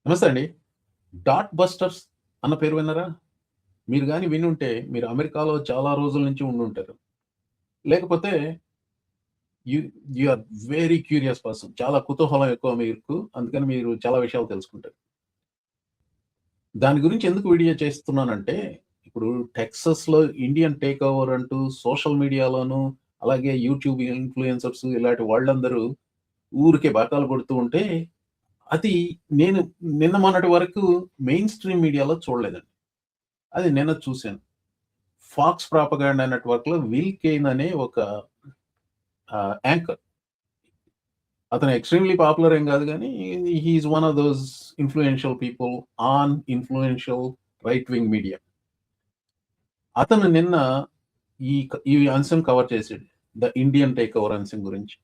నమస్తే అండి. Dot busters అన్న పేరు విన్నారా? మీరు గాని వినుంటే మీరు అమెరికాలో చాలా రోజుల నుంచి ఉండుంటారు. లేకపోతే you you are very curious person. చాలా కుతూహలం ఎక్కువ మీకు. అందుకని మీరు చాలా విషయాలు తెలుసుకుంటారు. దాని గురించి ఎందుకు వీడియో చేస్తున్నానంటే, ఇప్పుడు టెక్సాస్‌లో ఇండియన్ టేక్ ఓవర్ అంటూ సోషల్ మీడియాలోను, అలాగే యూట్యూబ్ ఇన్‌ఫ్లుయెన్సర్స్ ఇలాంటి వాళ్ళందరూ ఊరికే బకాలు కొడుతూ ఉంటే, అది నేను నిన్న మొన్నటి వరకు మెయిన్ స్ట్రీమ్ మీడియాలో చూడలేదండి. అది నిన్న చూసాను. ఫాక్స్ ప్రాపగాండా నెట్వర్క్‌లో విల్ కేన్ అనే ఒక యాంకర్. అతను ఎక్స్‌ట్రీమ్‌లీ పాపులర్ ఏం గాదు గానీ, he is one of those influential people on influential right wing media. అతను నిన్న ఈ అంశం కవర్ చేసాడు. ద ఇండియన్ టేక్ ఓవర్ అంశం గురించి.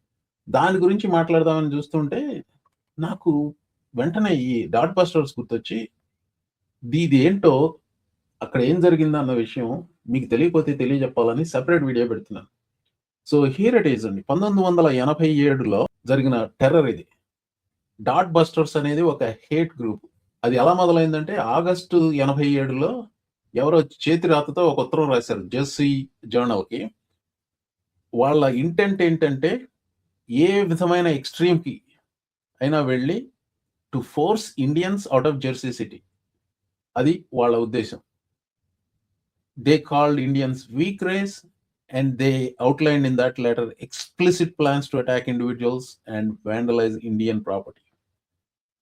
దాని గురించి మాట్లాడదామని చూస్తుంటే, నాకు వెంటనే ఈ డాట్ బస్టర్స్ గుర్తొచ్చి, ఇదేంటో అక్కడ ఏం జరిగిందన్న విషయం మీకు తెలియకపోతే తెలియజెప్పాలని సెపరేట్ వీడియో పెడుతున్నాను. సో హియర్ ఇట్ ఈస్ అండి. 1987లో జరిగిన టెర్రర్ ఇది. డాట్ బస్టర్స్ అనేది ఒక హేట్ గ్రూప్. అది ఎలా మొదలైందంటే ఆగస్టు 87లో ఎవరో చేతి రాతతో ఒక ఉత్తరం రాశారు జెర్సీ జర్నల్‌కి. వాళ్ళ ఇంటెంట్ ఏంటంటే ఏ విధమైన ఎక్స్‌ట్రీమ్‌కి అయినా వెళ్లి to force Indians out of Jersey city. అది వాళ్ళ ఉద్దేశం. They called Indians weak race, and they outlined in that letter explicit plans to attack individuals and vandalize Indian property.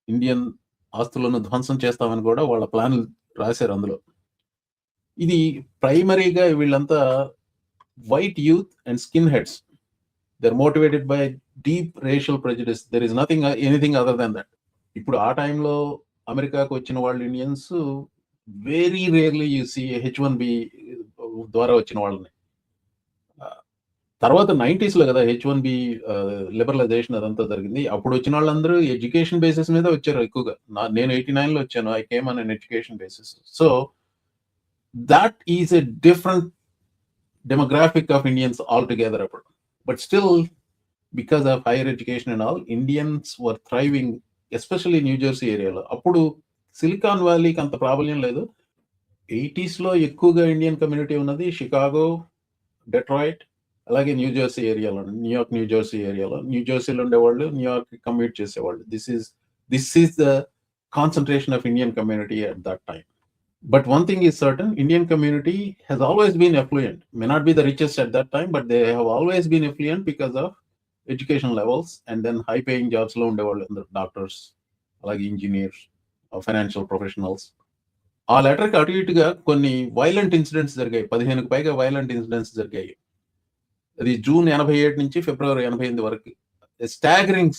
Indian ఆస్తులను ధ్వంసం చేస్తామని కూడా వాళ్ళ ప్లాన్లు రాశారు అందులో. ఇది ప్రైమరీగా వీళ్ళంతా white youth and skinheads. They are motivated by deep racial prejudice. There is nothing anything other than that. ఇప్పుడు ఆ టైంలో అమెరికాకు వచ్చిన వాళ్ళు Indians very rarely you see H1B ద్వారా వచ్చిన వాళ్ళని. తర్వాత 90స్‌లో కదా H1B లిబరలైజేషన్ అదంతా జరిగింది. అప్పుడు వచ్చిన వాళ్ళందరూ ఎడ్యుకేషన్ బేసిస్ మీద వచ్చారు ఎక్కువగా. నేను 89లో వచ్చాను. I came on an education basis. So that is a different demographic of Indians altogether apart. But still, because of higher education and all, Indians were thriving, especially New Jersey ఏరియాలో. అప్పుడు silicon వ్యాలీకి అంత ప్రాబల్యం లేదు. 80స్‌లో ఎక్కువగా Indian community ఉన్నది Chicago, Detroit, అలాగే new Jersey ఏరియాలో, New York, new Jersey ఏరియాలో. న్యూ జెర్సీలో ఉండేవాళ్ళు న్యూయార్క్‌కి కమ్యూట్ చేసేవాళ్ళు. This is the concentration of Indian community at that time. But one thing is certain, Indian community has always been affluent. May not be the richest at that time, but they have always been affluent because of education levels and then high paying jobs lo undevallu doctors, alage engineers, financial professionals. ఆ లెటర్‌కి అటు ఇటుగా కొన్ని violent incidents జరిగాయి. 15కి పైగా violent incidents జరిగాయి. అది June 87 నుంచి ఫిబ్రవరి 88 వరకు. స్టాగరింగ్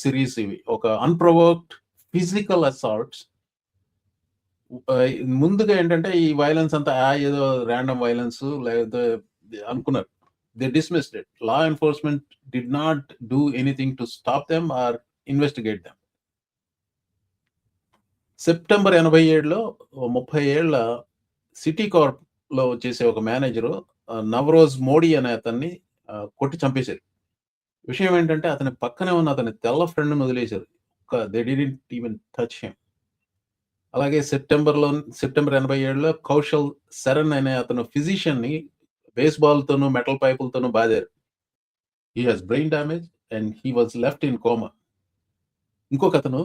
సిరీస్ ఇవి. ఒక అన్‌ప్రొవోక్డ్ ఫిజికల్ అసాల్ట్స్. ముందుగా ఏంటంటే ఈ వైలెన్స్ అంతా ఏదో రాండమ్ వైలెన్స్ లేకపోతే అనుకున్నారు. They dismissed it. Law enforcement did not do anything to stop them or investigate them. September 87లో 30 ఏళ్ల సిటీ కార్ప్‌లో చేసే ఒక మేనేజరు నవరోజ్ మోడీ అనే అతన్ని కొట్టి చంపేశారు. విషయం ఏంటంటే అతని పక్కనే ఉన్న అతని తెల్ల ఫ్రెండ్‌ని వదిలేశారు. They didn't even touch him. అలాగే సెప్టెంబర్ 87లో కౌశల్ శరణ్ అనే అతను ఫిజిషియన్‌ని బేస్‌బాల్‌తోను, మెటల్ పైపులతోను బాదారు. He has brain damage and he was left in coma. ఇంకొకతను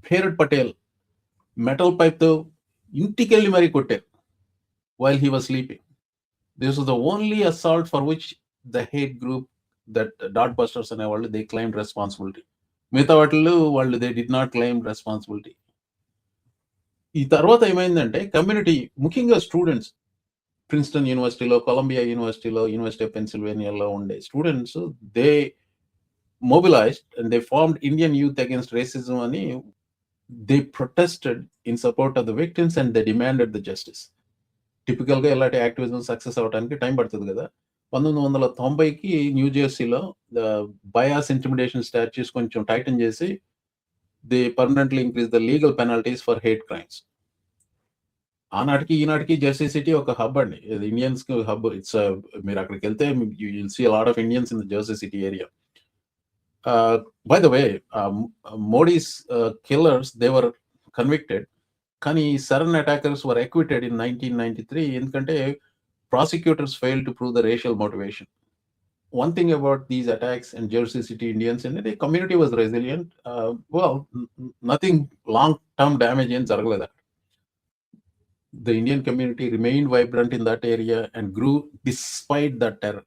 భేరడ్ పటేల్ మెటల్ పైప్‌తో ఇంటికెళ్ళి మరీ కొట్టారు. While he was sleeping. This was the only assault for which the hate group that dot Busters అనేవాళ్ళు దే క్లెయిమ్డ్ రెస్పాన్సిబిలిటీ. మిగతా వాటిల్లో వాళ్ళు they did not claim responsibility. ఈ తర్వాత ఏమైందంటే కమ్యూనిటీ, ముఖ్యంగా స్టూడెంట్స్, ప్రిన్స్టన్ యూనివర్సిటీలో, కొలంబియా యూనివర్సిటీలో, యూనివర్సిటీ ఆఫ్ పెన్సిల్వేనియాలో ఉండే students they mobilized and they formed Indian youth against racism అని they protested in support of the victims and they demanded the justice. టిపికల్‌గా ఇలాంటి యాక్టివిజం సక్సెస్ అవ్వడానికి టైం పడుతుంది కదా! 1990కి న్యూ జెర్సీలో బయాస్ ఇంటిమిడేషన్ స్టాట్యూస్ కొంచెం టైటన్ చేసి దే పర్మనెంట్‌లీ increase the legal penalties for hate crimes. ఆనాటికి ఈనాటికి జెర్సీ సిటీ ఒక హబ్ అండి. ఇండియన్స్‌కి హబ్. మీరు అక్కడికెళ్తే you will see a lot of Indians in the Jersey City area. By the way, Mody's killers they were convicted. కానీ సడన్ అటాకర్స్ వర్ అక్విటెడ్ ఇన్ 1993 ఎందుకంటే prosecutors fail to prove the racial motivation. One thing about these attacks and Jersey City Indians, and the community was resilient. Nothing long-term damage in Zargalada. The Indian community remained vibrant in that area and grew despite that terror.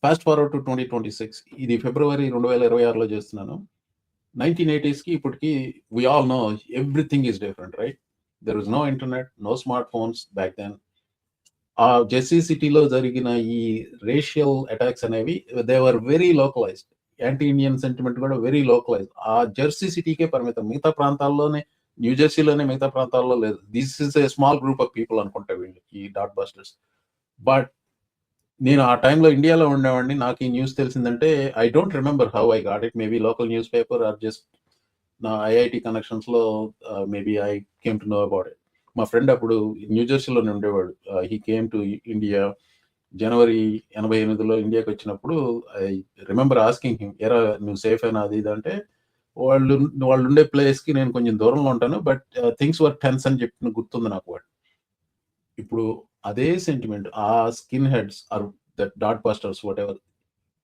Fast forward to 2026. ఇది ఫిబ్రవరి 2026లో చేస్తున్నాను. 1980s కి ఇప్పటికి we all know everything is different, right? There was no internet, no smartphones back then. ఆ Jersey సిటీలో జరిగిన ఈ racial attacks అనేవి they were very localized. Anti Indian sentiment కూడా వెరీ లోకలైజ్డ్. ఆ జెర్సీ సిటీకే పరిమితం. మిగతా ప్రాంతాల్లోనే, న్యూ జెర్సీలోనే, మిగతా ప్రాంతాల్లో లేదు. This is a small group of people అనుకుంటా వీళ్ళు, ఈ డాట్ బస్టర్స్. బట్ నేను ఆ టైంలో ఇండియాలో ఉండేవాడిని. నాకు ఈ న్యూస్ తెలిసిందంటే I don't remember how I got it. Maybe local news paper or just నా ఐఐటి కనెక్షన్స్లో maybe I came to know about it. మా ఫ్రెండ్ అప్పుడు న్యూజెర్సీలోనే ఉండేవాడు. హీ కేమ్ టు ఇండియా జనవరి 88లో ఇండియాకి వచ్చినప్పుడు ఐ రిమెంబర్ ఆస్కింగ్ హిమ్, ఎరా నువ్వు సేఫ్ అయినా అది ఇది అంటే, వాళ్ళు ఉండే ప్లేస్కి నేను కొంచెం దూరంలో ఉంటాను, బట్ థింగ్స్ వర్ టెన్స్ అని చెప్పిన గుర్తుంది నాకు వాడు. ఇప్పుడు అదే సెంటిమెంట్ ఆ skinheads are that dot busters whatever,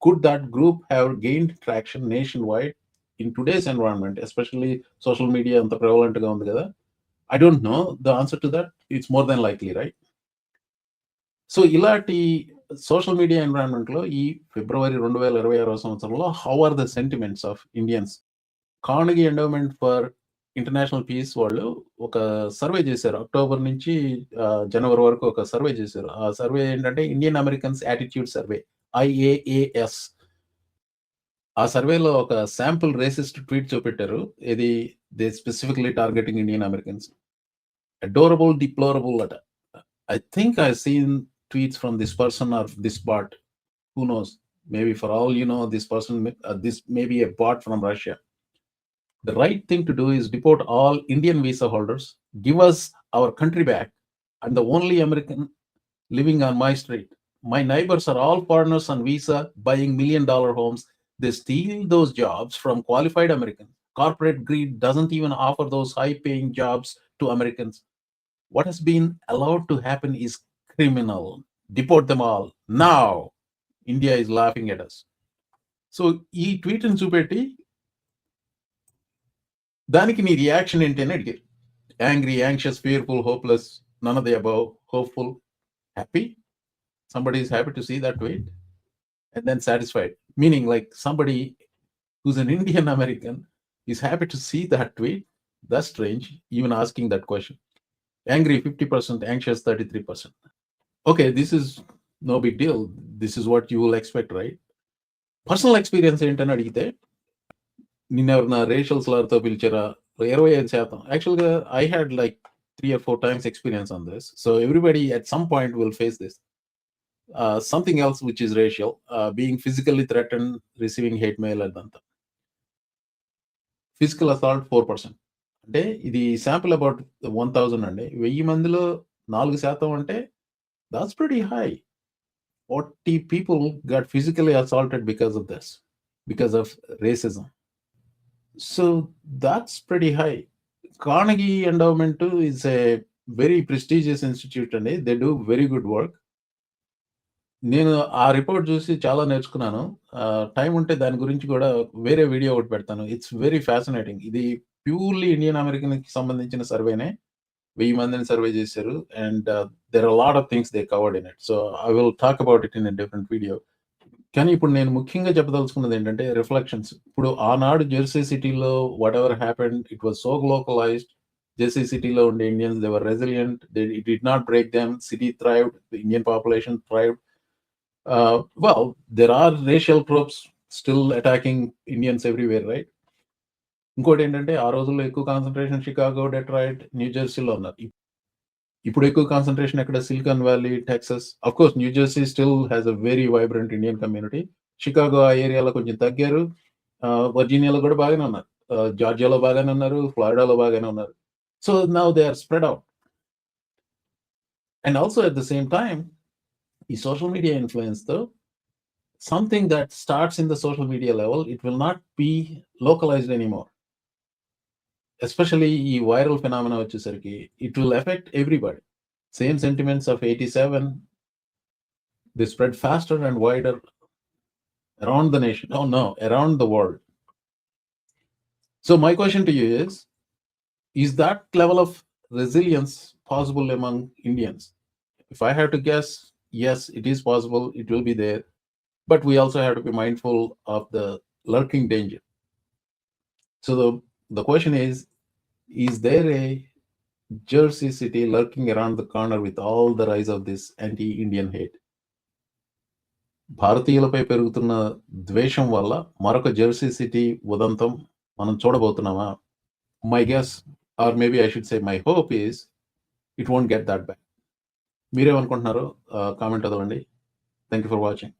could that group have gained traction nationwide in today's environment, especially social media అంత ప్రెవలెంట్గా ఉంది కదా? I don't know the answer to that. It's more than likely, right? So ఇలాంటి social media ఎన్విరాన్మెంట్లో ఈ February 2026 సంవత్సరంలో how are the sentiments of Indians? Carnegie Endowment for International Peace వాళ్ళు ఒక సర్వే చేశారు. అక్టోబర్ నుంచి జనవరి వరకు ఒక సర్వే చేశారు. ఆ సర్వే ఏంటంటే Indian Americans attitude survey, IAAS. ఆ సర్వేలో ఒక శాంపుల్ రేసిస్ట్ ట్వీట్ చూపెట్టారు. ఇది they specifically targeting Indian Americans. Adorable, deplorable letter. I think I've seen tweets from this person or this bot. Who knows? Maybe for all you know, this person, this may be a bot from Russia. The right thing to do is deport all Indian visa holders, give us our country back. I'm the only American living on my street. My neighbors are all foreigners on visa, buying $1 million homes. They steal those jobs from qualified Americans. Corporate greed doesn't even offer those high-paying jobs to Americans. What has been allowed to happen is criminal. Deport them all now. India is laughing at us. So ఈ tweet ని చూపెట్టి దానికి నీ reaction ఏంటి అని అడిగారు. Angry, anxious, fearful, hopeless, none of the above, hopeful, happy. Somebody is happy to see that tweet and then satisfied. Meaning like somebody who's an Indian American is happy to see that tweet. That's strange, even asking that question. Angry 50%, anxious 33%. Okay, this is no big deal. This is what you will expect, right? Personal experience ఏంటని అడిగితే, నిన్నెవరన్నా racial స్లర్తో పిలిచారా? 25%. Actually, I had like 3 or 4 times experience on this. So everybody at some point will face this. Something else which is racial, being physically threatened, receiving hate mail అదంతా. Physical assault 4%. అంటే ఇది sample about 1000 అండి. 1000 మందిలో 4% అంటే that's pretty high. 40 people got physically assaulted because of this, because of racism. So that's pretty high. Carnegie Endowment is a very prestigious institute and they do very good work. నేను ఆ report చూసి చాలా నేర్చుకున్నాను. Time ఉంటే దాని గురించి కూడా వేరే వీడియో ఒకటి పెడతాను. It's very fascinating. ఇది ప్యూర్లీ ఇండియన్ అమెరికన్కి సంబంధించిన సర్వేనే. 1000 మందిని సర్వే చేశారు and there are lot of things they covered in it. So I will talk about it in a different video. కానీ ఇప్పుడు నేను ముఖ్యంగా చెప్పదలుచుకున్నది ఏంటంటే రిఫ్లెక్షన్స్. ఇప్పుడు ఆనాడు జెర్సీ సిటీలో whatever happened, it was so glocalised. Jersey సిటీలో ఉండే Indians they were resilient, they it did not break them. City thrived, the Indian population thrived. Well, there are racial groups still attacking Indians everywhere, right? ఇంకోటి ఏంటంటే ఆ రోజుల్లో ఎక్కువ concentration Chicago, Detroit, new జెర్సీలో ఉన్నారు. ఇప్పుడు ఎక్కువ కాన్సన్ట్రేషన్ ఎక్కడ? Silicon valley, Texas. Of course new Jersey still has a very vibrant Indian community. Chicago ఆ ఏరియాలో కొంచెం తగ్గారు. వర్జీనియాలో కూడా బాగానే ఉన్నారు, జార్జియాలో బాగానే ఉన్నారు, ఫ్లోరిడాలో బాగానే ఉన్నారు. So now they are spread out. And also at the same time ఈ సోషల్ మీడియా ఇన్ఫ్లుయెన్స్తో something that starts in the social media level, it will not be localized anymore. Especially ఈ వైరల్ ఫినామినా వచ్చేసరికి it will affect everybody. Same sentiments of 87 they spread faster and wider around the nation. Oh no, around the world. So my question to you is that level of resilience possible among Indians? If I had to guess, yes, it is possible, it will be there, but we also have to be mindful of the lurking danger. So the question is there a Jersey City lurking around the corner with all the rise of this anti-Indian hate? భారతీయులపై పెరుగుతున్న ద్వేషం వల్ల మరొక Jersey city ఉదంతం మనం చూడబోతున్నామా? My guess or maybe I should say my hope is it won't get that back. మీరేమనుకుంటున్నారు? Comment వదలండి. Thank you for watching.